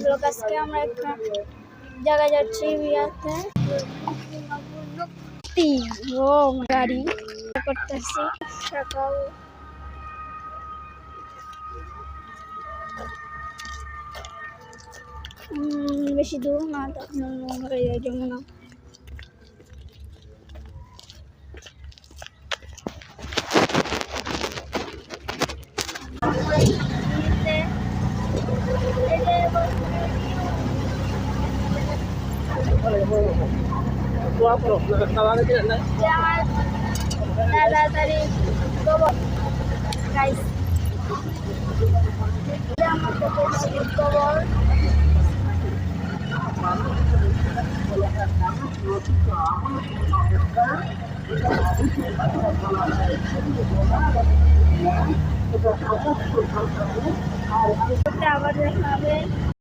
Blog আজকে আমরা একটা জায়গায় যাচ্ছি বিয়াতে ও গাড়ি করতেছি সকাল বেশি দূর না তখন আমরা যমুনা তাড়াতাড়ি গাইস খবর আবার দেখা হবে।